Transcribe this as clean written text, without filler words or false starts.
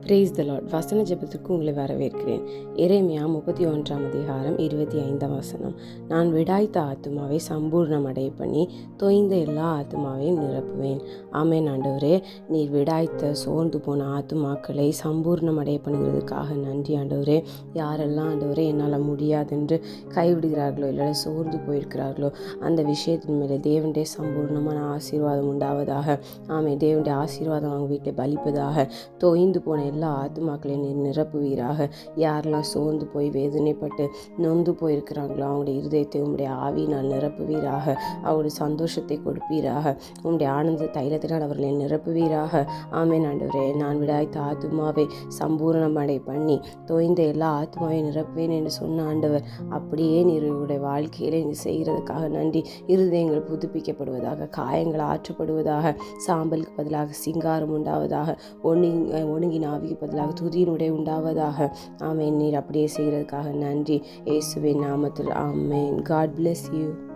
Praise the Lord. வசன ஜெபத்துக்கு உங்களை வரவேற்கிறேன். எரேமியா 31:25. நான் விடாய்த்த ஆத்துமாவை சம்பூர்ணமடைய பண்ணி தொய்ந்த எல்லா ஆத்துமாவையும் நிரப்புவேன். ஆமென். ஆண்டவரே, நீர் விடாய்த்த சோர்ந்து போன ஆத்துமாக்களை சம்பூர்ணமடைய பண்ணுகிறதுக்காக நன்றி ஆண்டவரே. யாரெல்லாம் ஆண்டவரே என்னால் முடியாதென்று கைவிடுகிறார்களோ, இல்லை சோர்ந்து போயிருக்கிறார்களோ, அந்த விஷயத்தின் மேலே தேவனுடைய சம்பூர்ணமான ஆசீர்வாதம் உண்டாவதாக. தேவனுடைய ஆசீர்வாதம் அவங்க வீட்டில் பலிப்பதாக. தொய்ந்து போன எல்லா ஆத்துமாக்களையும் நீர் நிரப்புவீராக. யாரெல்லாம் சோர்ந்து போய் வேதனைப்பட்டு நொந்து போயிருக்கிறாங்களோ, அவங்களுடைய இருதயத்தை உங்களுடைய ஆவியினால் நிரப்புவீராக. அவருடைய சந்தோஷத்தை கொடுப்பீராக. உங்களுடைய ஆனந்த தைலத்தினால் அவர்களை நிரப்புவீராக. ஆமென் ஆண்டவரே, நான் விடாய்த்த ஆத்துமாவை சம்பூர்ணமடை பண்ணி தொய்ந்த எல்லா ஆத்துமாவையும் நிரப்புவேன் என்று சொன்ன ஆண்டவர், அப்படியே நீருடைய வாழ்க்கையில நீ செய்கிறதுக்காக நன்றி. இருதயங்கள் புதுப்பிக்கப்படுவதாக, காயங்கள் ஆற்றப்படுவதாக, சாம்பலுக்கு பதிலாக சிங்காரம் உண்டாவதாக, ஒழுங்கின் ஆவிக்கு பதிலாக துதியினுடைய உண்டாவதாக. ஆமென். நீர் அப்படியே செய்கிறதுக்காக நன்றி. இயேசுவின் நாமத்தில் ஆமென். God bless you.